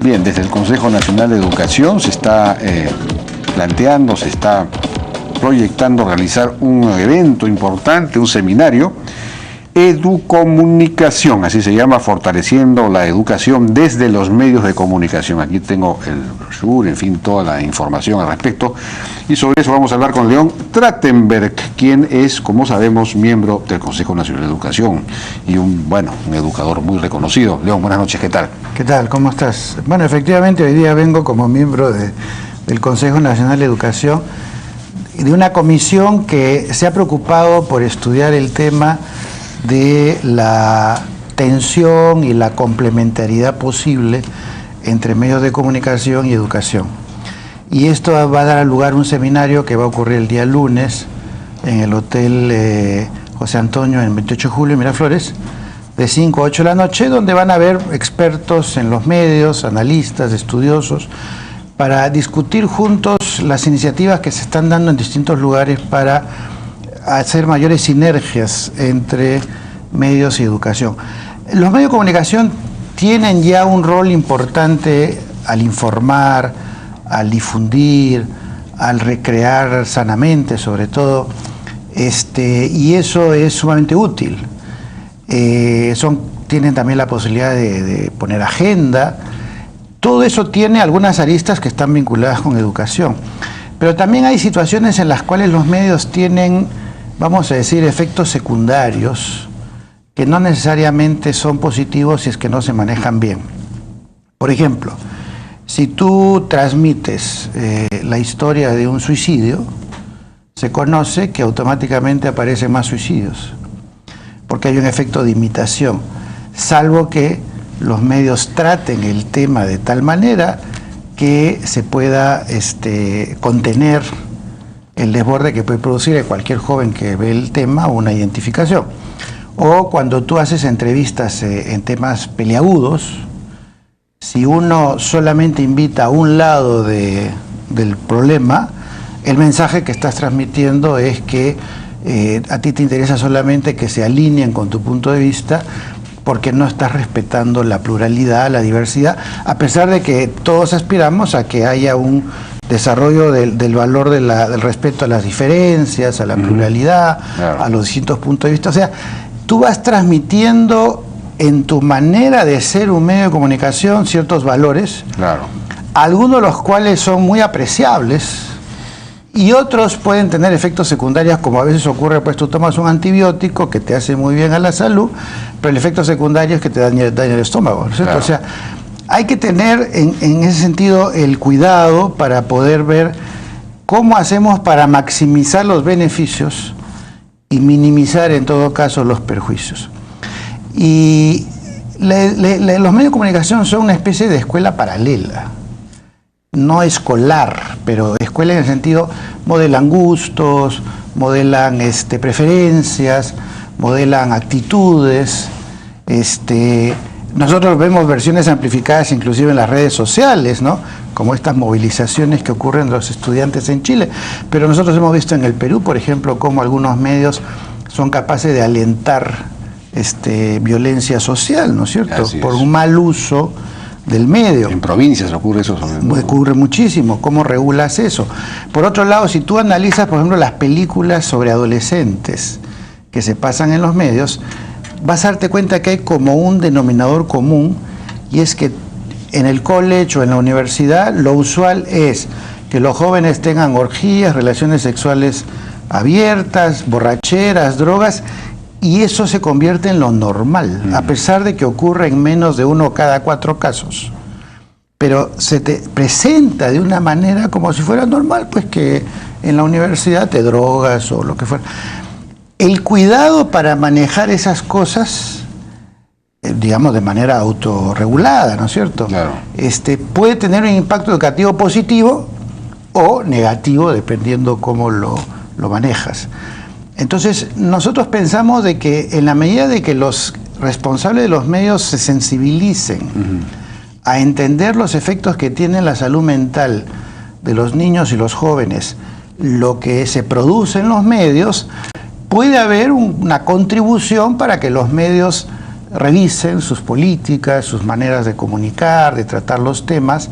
Bien, desde el Consejo Nacional de Educación se está planteando, se está proyectando realizar un evento importante, un seminario, Educomunicación, así se llama, fortaleciendo la educación desde los medios de comunicación. Aquí tengo el brochure, en fin, toda la información al respecto. Y sobre eso vamos a hablar con León Trachtenberg, quien es, como sabemos, miembro del Consejo Nacional de Educación y un educador muy reconocido. León, buenas noches, ¿qué tal? ¿Qué tal? ¿Cómo estás? Bueno, efectivamente, hoy día vengo como miembro del Consejo Nacional de Educación, de una comisión que se ha preocupado por estudiar el tema de la tensión y la complementariedad posible entre medios de comunicación y educación. Y esto va a dar lugar a un seminario que va a ocurrir el día lunes en el Hotel José Antonio, en 28 de julio, en Miraflores, de 5 a 8 de la noche, donde van a haber expertos en los medios, analistas, estudiosos, para discutir juntos las iniciativas que se están dando en distintos lugares para hacer mayores sinergias entre medios y educación. Los medios de comunicación tienen ya un rol importante al informar, al difundir, al recrear sanamente, sobre todo, y eso es sumamente útil. Tienen también la posibilidad de poner agenda. Todo eso tiene algunas aristas que están vinculadas con educación, pero también hay situaciones en las cuales los medios tienen, vamos a decir, efectos secundarios que no necesariamente son positivos si es que no se manejan bien. Por ejemplo, si tú transmites la historia de un suicidio, se conoce que automáticamente aparecen más suicidios, porque hay un efecto de imitación, salvo que los medios traten el tema de tal manera que se pueda contener el desborde que puede producir en cualquier joven que ve el tema una identificación. O cuando tú haces entrevistas en temas peliagudos, si uno solamente invita a un lado del problema, el mensaje que estás transmitiendo es que a ti te interesa solamente que se alineen con tu punto de vista, porque no estás respetando la pluralidad, la diversidad, a pesar de que todos aspiramos a que haya un desarrollo del valor del respeto a las diferencias, a la pluralidad, claro, a los distintos puntos de vista. O sea, tú vas transmitiendo en tu manera de ser un medio de comunicación ciertos valores, claro, algunos de los cuales son muy apreciables y otros pueden tener efectos secundarios, como a veces ocurre, pues tú tomas un antibiótico que te hace muy bien a la salud, pero el efecto secundario es que te daña el estómago, ¿no es cierto? Claro. O sea, hay que tener en ese sentido el cuidado para poder ver cómo hacemos para maximizar los beneficios y minimizar en todo caso los perjuicios. Y los medios de comunicación son una especie de escuela paralela, no escolar, pero escuela en el sentido, modelan gustos, modelan preferencias, modelan actitudes. Nosotros vemos versiones amplificadas inclusive en las redes sociales, ¿no? Como estas movilizaciones que ocurren de los estudiantes en Chile, pero nosotros hemos visto en el Perú, por ejemplo, cómo algunos medios son capaces de alentar violencia social, ¿no es cierto? Por un mal uso del medio. En provincias ocurre eso. Ocurre muchísimo. ¿Cómo regulas eso? Por otro lado, si tú analizas, por ejemplo, las películas sobre adolescentes que se pasan en los medios, vas a darte cuenta que hay como un denominador común, y es que en el college o en la universidad lo usual es que los jóvenes tengan orgías, relaciones sexuales abiertas, borracheras, drogas, y eso se convierte en lo normal, a pesar de que ocurre en menos de 1 cada 4 casos. Pero se te presenta de una manera como si fuera normal, pues que en la universidad te drogas o lo que fuera. El cuidado para manejar esas cosas, digamos de manera autorregulada, ¿no es cierto? Claro. Puede tener un impacto educativo positivo o negativo, dependiendo cómo lo manejas. Entonces, nosotros pensamos de que en la medida de que los responsables de los medios se sensibilicen a entender los efectos que tiene la salud mental de los niños y los jóvenes, lo que se produce en los medios, puede haber una contribución para que los medios revisen sus políticas, sus maneras de comunicar, de tratar los temas,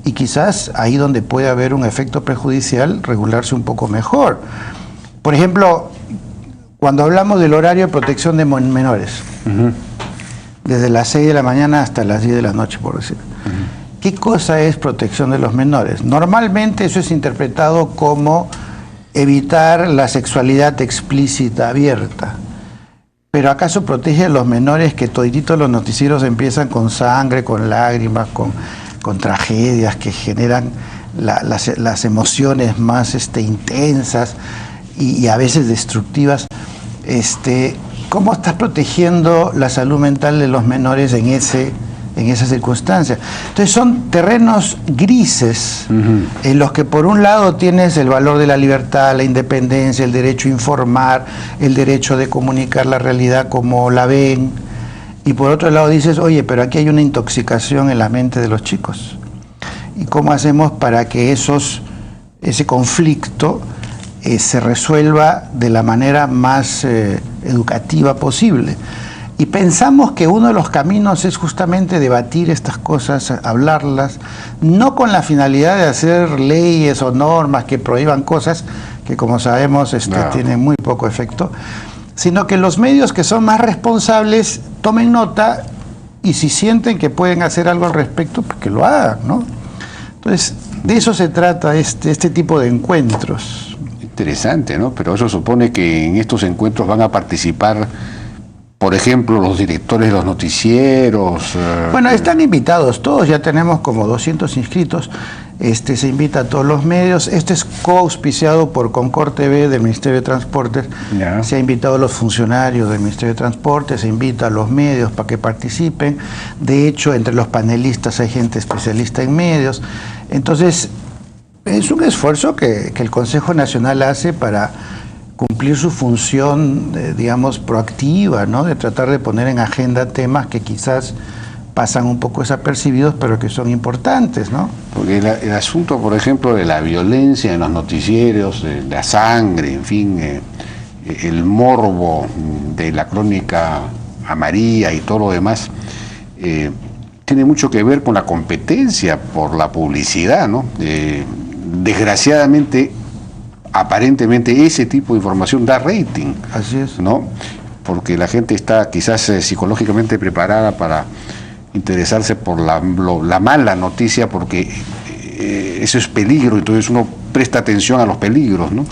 y quizás ahí donde puede haber un efecto perjudicial, regularse un poco mejor. Por ejemplo, cuando hablamos del horario de protección de menores, desde las 6 de la mañana hasta las 10 de la noche, por decir. ¿Qué cosa es protección de los menores? Normalmente eso es interpretado como evitar la sexualidad explícita abierta. Pero ¿acaso protege a los menores que todititos los noticieros empiezan con sangre, con lágrimas, con tragedias que generan las emociones más intensas y a veces destructivas? ¿Cómo estás protegiendo la salud mental de los menores en esa circunstancia? Entonces son terrenos grises en los que por un lado tienes el valor de la libertad, la independencia, el derecho a informar, el derecho de comunicar la realidad como la ven, y por otro lado dices, oye, pero aquí hay una intoxicación en la mente de los chicos. ¿Y cómo hacemos para que ese conflicto se resuelva de la manera más educativa posible? Y pensamos que uno de los caminos es justamente debatir estas cosas, hablarlas, no con la finalidad de hacer leyes o normas que prohíban cosas que, como sabemos, tienen muy poco efecto, sino que los medios que son más responsables tomen nota y si sienten que pueden hacer algo al respecto, pues que lo hagan, ¿no? Entonces, de eso se trata este tipo de encuentros. Interesante, ¿no? Pero eso supone que en estos encuentros van a participar, por ejemplo, los directores de los noticieros. Bueno, están invitados todos, ya tenemos como 200 inscritos. Se invita a todos los medios. Este es coauspiciado por Concord TV del Ministerio de Transportes. Ya. Se ha invitado a los funcionarios del Ministerio de Transportes, se invita a los medios para que participen. De hecho, entre los panelistas hay gente especialista en medios. Entonces, es un esfuerzo que el Consejo Nacional hace para cumplir su función, digamos, proactiva, ¿no? De tratar de poner en agenda temas que quizás pasan un poco desapercibidos, pero que son importantes, ¿no? Porque el asunto, por ejemplo, de la violencia en los noticieros, de la sangre, en fin, el morbo de la crónica amarilla y todo lo demás, tiene mucho que ver con la competencia por la publicidad, ¿no? Desgraciadamente, aparentemente ese tipo de información da rating. Así es. ¿No? Porque la gente está quizás psicológicamente preparada para interesarse por la mala noticia, porque eso es peligro, entonces uno presta atención a los peligros, ¿no?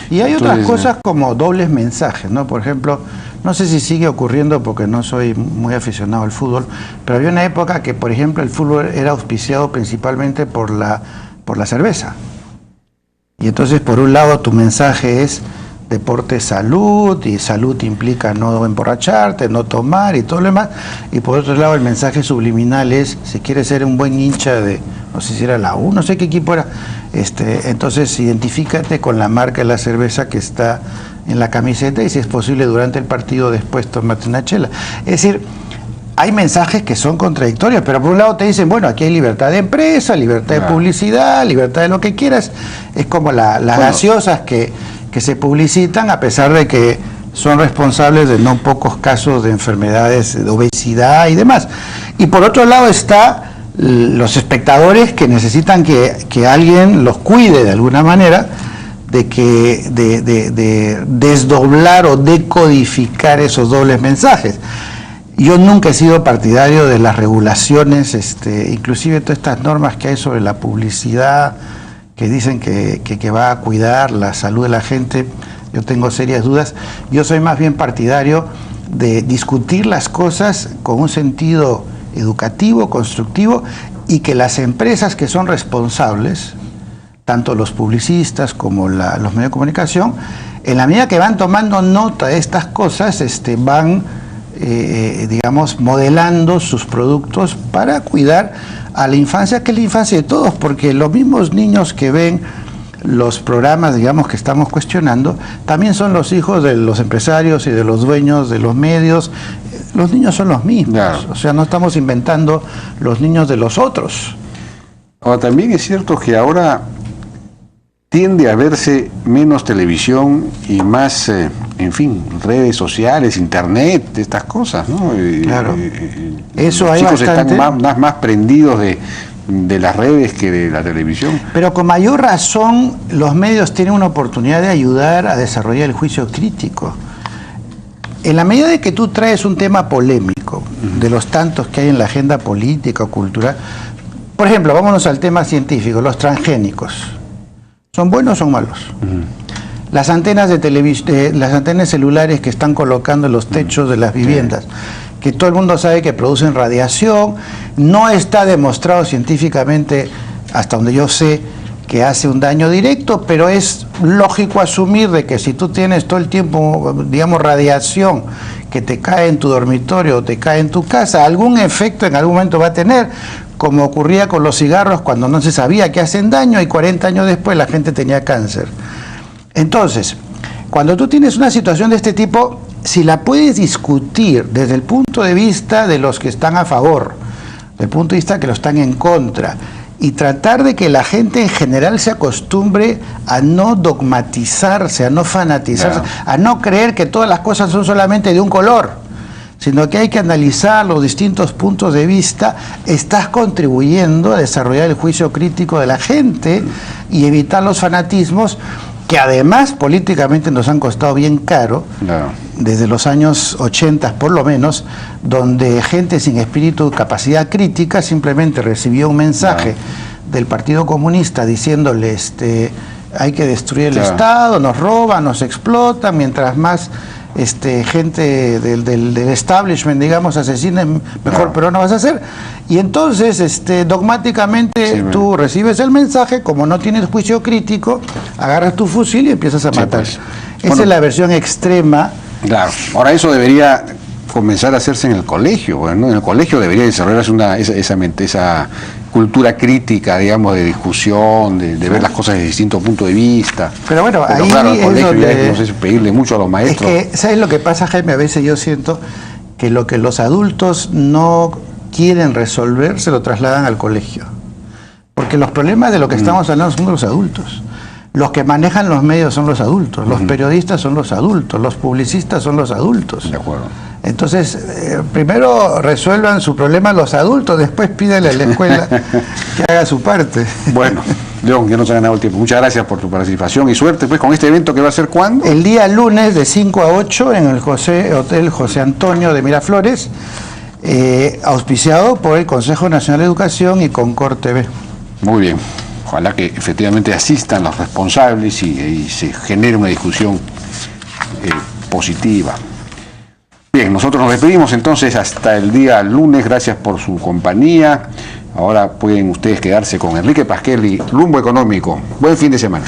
Y hay otras cosas como dobles mensajes, ¿no? Por ejemplo, no sé si sigue ocurriendo porque no soy muy aficionado al fútbol, pero había una época que, por ejemplo, el fútbol era auspiciado principalmente por la cerveza. Y entonces, por un lado, tu mensaje es deporte, salud, y salud implica no emborracharte, no tomar y todo lo demás. Y por otro lado, el mensaje subliminal es, si quieres ser un buen hincha de, no sé si era la U, no sé qué equipo era, entonces identifícate con la marca de la cerveza que está en la camiseta y si es posible durante el partido después tómate una chela. Es decir, hay mensajes que son contradictorios, pero por un lado te dicen, bueno, aquí hay libertad de empresa, libertad de publicidad, libertad de lo que quieras. Es como las gaseosas que se publicitan a pesar de que son responsables de no pocos casos de enfermedades de obesidad y demás. Y por otro lado está los espectadores que necesitan que alguien los cuide de alguna manera, de desdoblar o decodificar esos dobles mensajes. Yo nunca he sido partidario de las regulaciones, inclusive todas estas normas que hay sobre la publicidad, que dicen que va a cuidar la salud de la gente. Yo tengo serias dudas. Yo soy más bien partidario de discutir las cosas con un sentido educativo, constructivo, y que las empresas que son responsables, tanto los publicistas como los medios de comunicación, en la medida que van tomando nota de estas cosas, van digamos, modelando sus productos para cuidar a la infancia, que es la infancia de todos, porque los mismos niños que ven los programas, digamos, que estamos cuestionando, también son los hijos de los empresarios y de los dueños de los medios. Los niños son los mismos, claro. O sea, no estamos inventando los niños de los otros. Ahora, también es cierto que ahora tiende a verse menos televisión y más, en fin, redes sociales, internet, estas cosas, ¿no? Claro. Eso los hay chicos bastante. están más prendidos de las redes que de la televisión. Pero con mayor razón, los medios tienen una oportunidad de ayudar a desarrollar el juicio crítico. En la medida de que tú traes un tema polémico, de los tantos que hay en la agenda política o cultural, por ejemplo, vámonos al tema científico, los transgénicos. ¿Son buenos o son malos? Las antenas de las antenas celulares que están colocando en los techos de las viviendas, que todo el mundo sabe que producen radiación, no está demostrado científicamente, hasta donde yo sé, que hace un daño directo, pero es lógico asumir de que si tú tienes todo el tiempo, digamos, radiación que te cae en tu dormitorio o te cae en tu casa, algún efecto en algún momento va a tener, como ocurría con los cigarros cuando no se sabía que hacen daño y 40 años después la gente tenía cáncer. Entonces, cuando tú tienes una situación de este tipo, si la puedes discutir desde el punto de vista de los que están a favor, del punto de vista de que los están en contra, y tratar de que la gente en general se acostumbre a no dogmatizarse, a no fanatizarse, a no creer que todas las cosas son solamente de un color, sino que hay que analizar los distintos puntos de vista, estás contribuyendo a desarrollar el juicio crítico de la gente y evitar los fanatismos que además políticamente nos han costado bien caro, desde los años 80 por lo menos, donde gente sin espíritu de capacidad crítica simplemente recibía un mensaje del Partido Comunista diciéndole hay que destruir el Estado, nos roban, nos explotan, mientras más gente del establishment, digamos, asesinen, mejor, pero no vas a hacer. Y entonces, dogmáticamente, tú recibes el mensaje, como no tienes juicio crítico, agarras tu fusil y empiezas a matar. Pues. Esa es la versión extrema. Claro. Ahora eso debería comenzar a hacerse en el colegio, ¿no? En el colegio debería desarrollarse esa cultura crítica, digamos, de discusión, de ver las cosas desde distintos puntos de vista. Pero bueno, ahí claro, el colegio ya no sé si pedirle mucho a los maestros. Es que, ¿sabes lo que pasa, Jaime? A veces yo siento que lo que los adultos no quieren resolver se lo trasladan al colegio. Porque los problemas de lo que estamos hablando son de los adultos. Los que manejan los medios son los adultos, los periodistas son los adultos, los publicistas son los adultos. De acuerdo. Entonces, primero resuelvan su problema los adultos, después pídanle a la escuela que haga su parte. Bueno, León, ya nos ha ganado el tiempo. Muchas gracias por tu participación y suerte pues con este evento que va a ser ¿cuándo? El día lunes de 5 a 8 en el Hotel José Antonio de Miraflores, auspiciado por el Consejo Nacional de Educación y Concord TV. Muy bien. Ojalá que efectivamente asistan los responsables y se genere una discusión positiva. Bien, nosotros nos despedimos entonces hasta el día lunes. Gracias por su compañía. Ahora pueden ustedes quedarse con Enrique Pasquelli, Rumbo Económico. Buen fin de semana.